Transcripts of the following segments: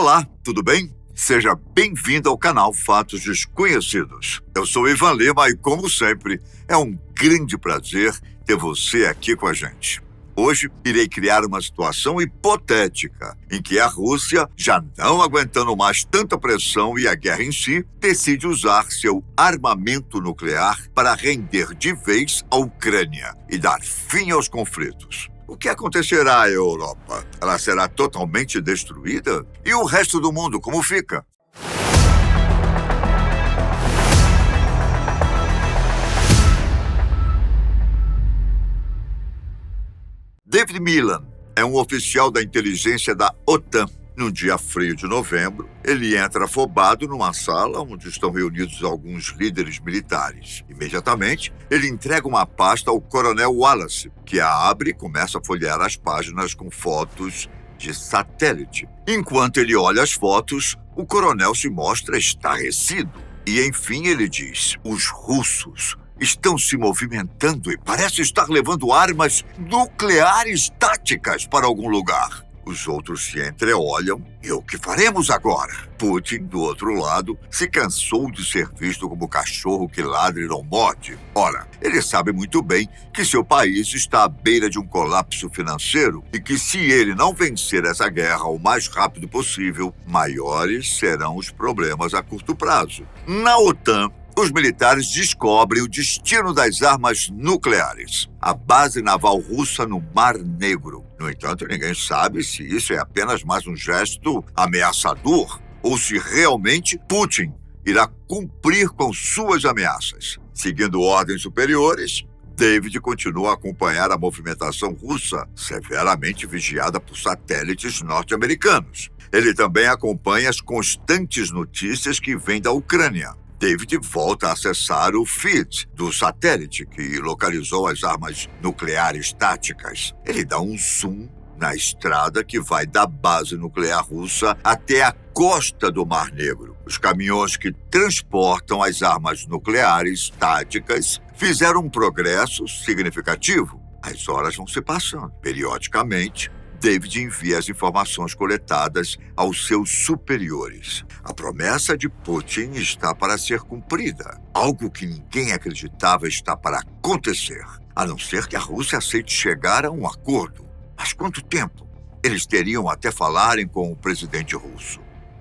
Olá, tudo bem? Seja bem-vindo ao canal Fatos Desconhecidos. Eu sou Ivan Lima e, como sempre, é um grande prazer ter você aqui com a gente. Hoje, irei criar uma situação hipotética em que a Rússia, já não aguentando mais tanta pressão e a guerra em si, decide usar seu armamento nuclear para render de vez a Ucrânia e dar fim aos conflitos. O que acontecerá à Europa? Ela será totalmente destruída? E o resto do mundo, como fica? David Millan é um oficial da inteligência da OTAN. Num dia frio de novembro, ele entra afobado numa sala onde estão reunidos alguns líderes militares. Imediatamente, ele entrega uma pasta ao coronel Wallace, que a abre e começa a folhear as páginas com fotos de satélite. Enquanto ele olha as fotos, o coronel se mostra estarrecido. E, enfim, ele diz: os russos estão se movimentando e parece estar levando armas nucleares táticas para algum lugar. Os outros se entreolham. E o que faremos agora? Putin, do outro lado, se cansou de ser visto como cachorro que ladra e não morde. Ora, ele sabe muito bem que seu país está à beira de um colapso financeiro e que, se ele não vencer essa guerra o mais rápido possível, maiores serão os problemas a curto prazo. Na OTAN, os militares descobrem o destino das armas nucleares, a base naval russa no Mar Negro. No entanto, ninguém sabe se isso é apenas mais um gesto ameaçador ou se realmente Putin irá cumprir com suas ameaças. Seguindo ordens superiores, David continua a acompanhar a movimentação russa, severamente vigiada por satélites norte-americanos. Ele também acompanha as constantes notícias que vêm da Ucrânia. David volta a acessar o feed do satélite que localizou as armas nucleares táticas. Ele dá um zoom na estrada que vai da base nuclear russa até a costa do Mar Negro. Os caminhões que transportam as armas nucleares táticas fizeram um progresso significativo. As horas vão se passando. Periodicamente, David envia as informações coletadas aos seus superiores. A promessa de Putin está para ser cumprida. Algo que ninguém acreditava está para acontecer, a não ser que a Rússia aceite chegar a um acordo. Mas quanto tempo? Eles teriam até falarem com o presidente russo.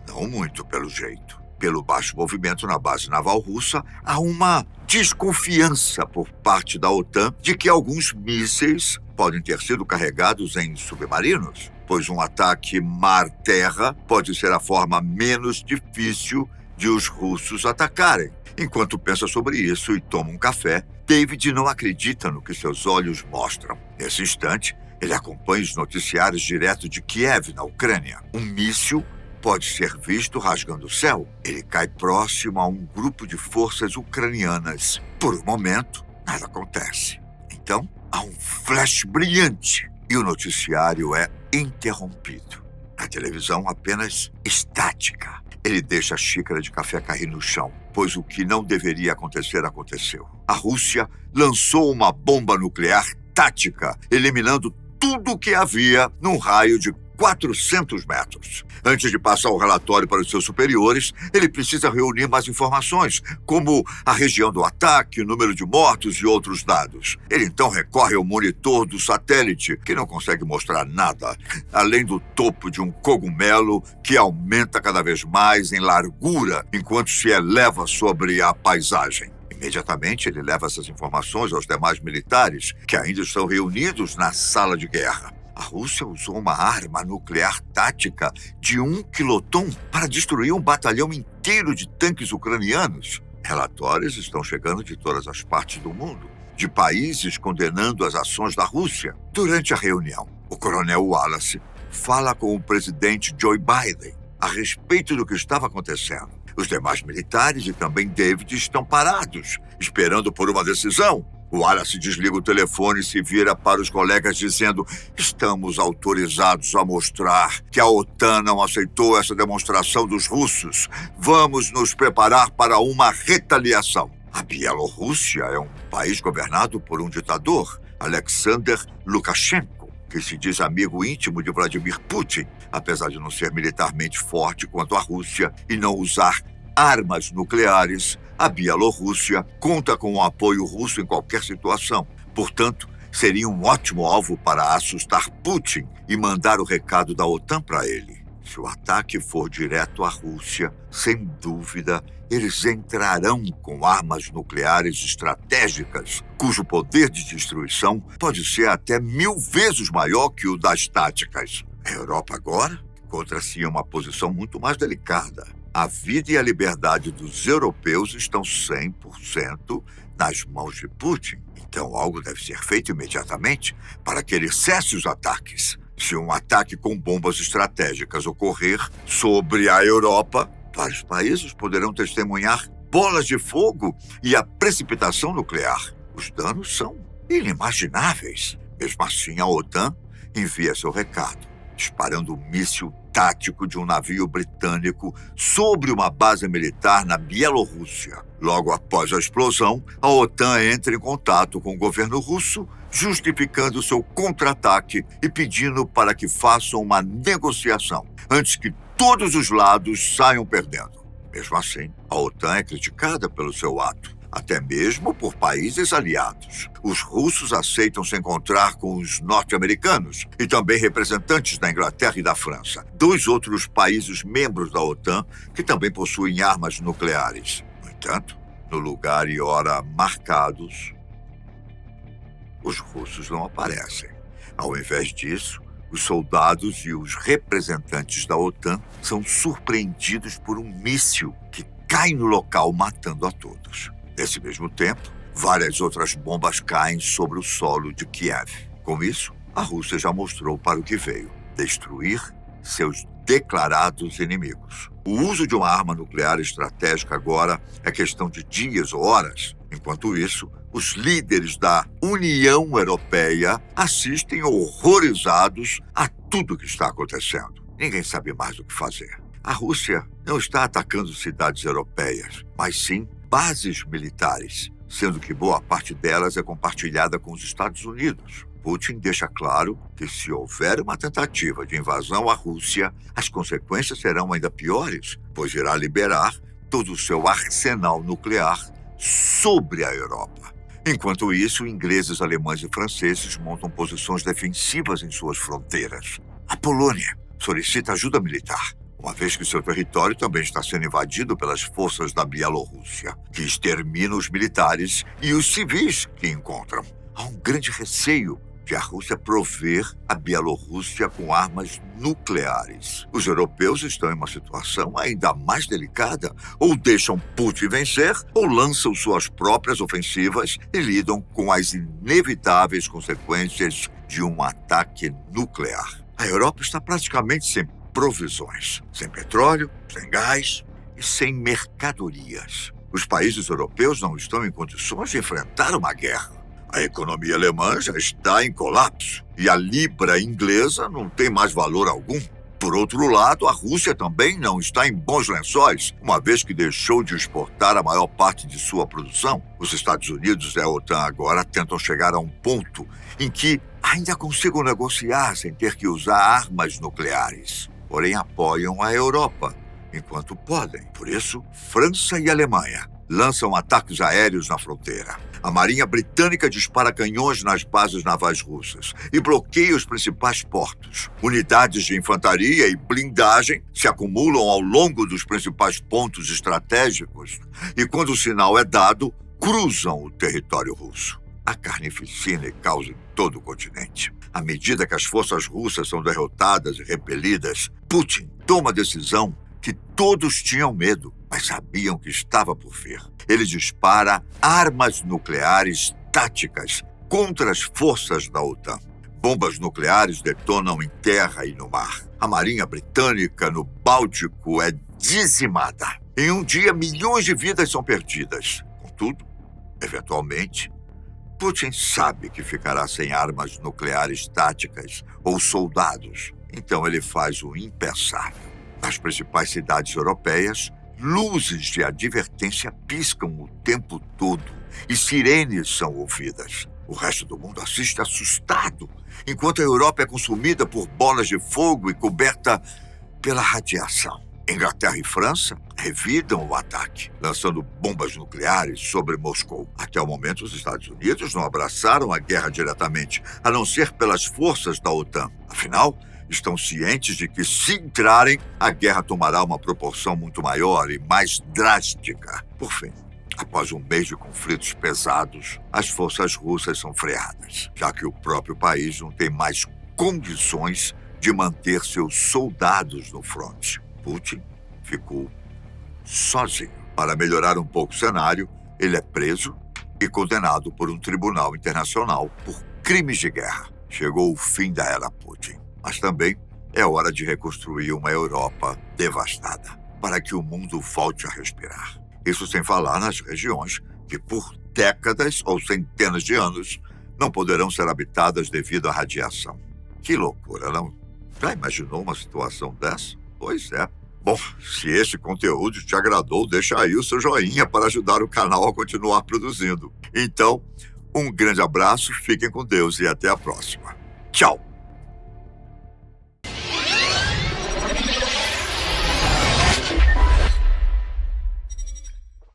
Não muito, pelo jeito. Pelo baixo movimento na base naval russa, há uma desconfiança por parte da OTAN de que alguns mísseis podem ter sido carregados em submarinos, pois um ataque mar-terra pode ser a forma menos difícil de os russos atacarem. Enquanto pensa sobre isso e toma um café, David não acredita no que seus olhos mostram. Nesse instante, ele acompanha os noticiários direto de Kiev, na Ucrânia. Um míssil pode ser visto rasgando o céu. Ele cai próximo a um grupo de forças ucranianas. Por um momento, nada acontece. Então, há um flash brilhante e o noticiário é interrompido. A televisão apenas estática. Ele deixa a xícara de café cair no chão, pois o que não deveria acontecer aconteceu. A Rússia lançou uma bomba nuclear tática, eliminando tudo o que havia num raio de 400 metros. Antes de passar o relatório para os seus superiores, ele precisa reunir mais informações, como a região do ataque, o número de mortos e outros dados. Ele então recorre ao monitor do satélite, que não consegue mostrar nada, além do topo de um cogumelo que aumenta cada vez mais em largura enquanto se eleva sobre a paisagem. Imediatamente, ele leva essas informações aos demais militares, que ainda estão reunidos na sala de guerra. A Rússia usou uma arma nuclear tática de 1 quiloton para destruir um batalhão inteiro de tanques ucranianos. Relatórios estão chegando de todas as partes do mundo, de países condenando as ações da Rússia. Durante a reunião, o coronel Wallace fala com o presidente Joe Biden a respeito do que estava acontecendo. Os demais militares e também David estão parados, esperando por uma decisão. O Wallace desliga o telefone e se vira para os colegas dizendo: estamos autorizados a mostrar que a OTAN não aceitou essa demonstração dos russos. Vamos nos preparar para uma retaliação. A Bielorrússia é um país governado por um ditador, Alexander Lukashenko. que se diz amigo íntimo de Vladimir Putin, apesar de não ser militarmente forte quanto a Rússia e não usar armas nucleares, a Bielorrússia conta com o apoio russo em qualquer situação. Portanto, seria um ótimo alvo para assustar Putin e mandar o recado da OTAN para ele. Se o ataque for direto à Rússia, sem dúvida, eles entrarão com armas nucleares estratégicas, cujo poder de destruição pode ser até 1000 vezes maior que o das táticas. A Europa agora encontra-se em uma posição muito mais delicada. A vida e a liberdade dos europeus estão 100% nas mãos de Putin. Então algo deve ser feito imediatamente para que ele cesse os ataques. Se um ataque com bombas estratégicas ocorrer sobre a Europa, vários países poderão testemunhar bolas de fogo e a precipitação nuclear. Os danos são inimagináveis. Mesmo assim, a OTAN envia seu recado, disparando um míssil tático de um navio britânico sobre uma base militar na Bielorrússia. Logo após a explosão, a OTAN entra em contato com o governo russo, justificando seu contra-ataque e pedindo para que façam uma negociação, antes que todos os lados saiam perdendo. Mesmo assim, a OTAN é criticada pelo seu ato, até mesmo por países aliados. Os russos aceitam se encontrar com os norte-americanos e também representantes da Inglaterra e da França, 2 outros países membros da OTAN que também possuem armas nucleares. No entanto, no lugar e hora marcados, os russos não aparecem. Ao invés disso, os soldados e os representantes da OTAN são surpreendidos por um míssil que cai no local, matando a todos. Nesse mesmo tempo, várias outras bombas caem sobre o solo de Kiev. Com isso, a Rússia já mostrou para o que veio: destruir seus declarados inimigos. O uso de uma arma nuclear estratégica agora é questão de dias ou horas. Enquanto isso, os líderes da União Europeia assistem horrorizados a tudo o que está acontecendo. Ninguém sabe mais o que fazer. A Rússia não está atacando cidades europeias, mas sim bases militares, sendo que boa parte delas é compartilhada com os Estados Unidos. Putin deixa claro que se houver uma tentativa de invasão à Rússia, as consequências serão ainda piores, pois irá liberar todo o seu arsenal nuclear sobre a Europa. Enquanto isso, ingleses, alemães e franceses montam posições defensivas em suas fronteiras. A Polônia solicita ajuda militar, uma vez que seu território também está sendo invadido pelas forças da Bielorrússia, que exterminam os militares e os civis que encontram. Há um grande receio de a Rússia prover a Bielorrússia com armas nucleares. Os europeus estão em uma situação ainda mais delicada. Ou deixam Putin vencer, ou lançam suas próprias ofensivas e lidam com as inevitáveis consequências de um ataque nuclear. A Europa está praticamente sem provisões, sem petróleo, sem gás e sem mercadorias. Os países europeus não estão em condições de enfrentar uma guerra. A economia alemã já está em colapso e a libra inglesa não tem mais valor algum. Por outro lado, a Rússia também não está em bons lençóis, uma vez que deixou de exportar a maior parte de sua produção. Os Estados Unidos e a OTAN agora tentam chegar a um ponto em que ainda consigam negociar sem ter que usar armas nucleares. Porém, apoiam a Europa enquanto podem. Por isso, França e Alemanha lançam ataques aéreos na fronteira. A Marinha Britânica dispara canhões nas bases navais russas e bloqueia os principais portos. Unidades de infantaria e blindagem se acumulam ao longo dos principais pontos estratégicos e, quando o sinal é dado, cruzam o território russo. A carnificina e causa em todo o continente. À medida que as forças russas são derrotadas e repelidas, Putin toma a decisão que todos tinham medo, mas sabiam que estava por vir. Ele dispara armas nucleares táticas contra as forças da OTAN. Bombas nucleares detonam em terra e no mar. A Marinha Britânica no Báltico é dizimada. Em um dia, milhões de vidas são perdidas. Contudo, eventualmente, Putin sabe que ficará sem armas nucleares táticas ou soldados. Então ele faz o impensável. Nas principais cidades europeias, luzes de advertência piscam o tempo todo e sirenes são ouvidas. O resto do mundo assiste assustado, enquanto a Europa é consumida por bolas de fogo e coberta pela radiação. Inglaterra e França revidam o ataque, lançando bombas nucleares sobre Moscou. Até o momento, os Estados Unidos não abraçaram a guerra diretamente, a não ser pelas forças da OTAN. Afinal, estão cientes de que, se entrarem, a guerra tomará uma proporção muito maior e mais drástica. Por fim, após um mês de conflitos pesados, as forças russas são freadas, já que o próprio país não tem mais condições de manter seus soldados no fronte. Putin ficou sozinho. Para melhorar um pouco o cenário, ele é preso e condenado por um tribunal internacional por crimes de guerra. Chegou o fim da era Putin, mas também é hora de reconstruir uma Europa devastada, para que o mundo volte a respirar. Isso sem falar nas regiões que, por décadas ou centenas de anos, não poderão ser habitadas devido à radiação. Que loucura, não? Já imaginou uma situação dessa? Pois é. Bom, se esse conteúdo te agradou, deixa aí o seu joinha para ajudar o canal a continuar produzindo. Então, um grande abraço, fiquem com Deus e até a próxima. Tchau!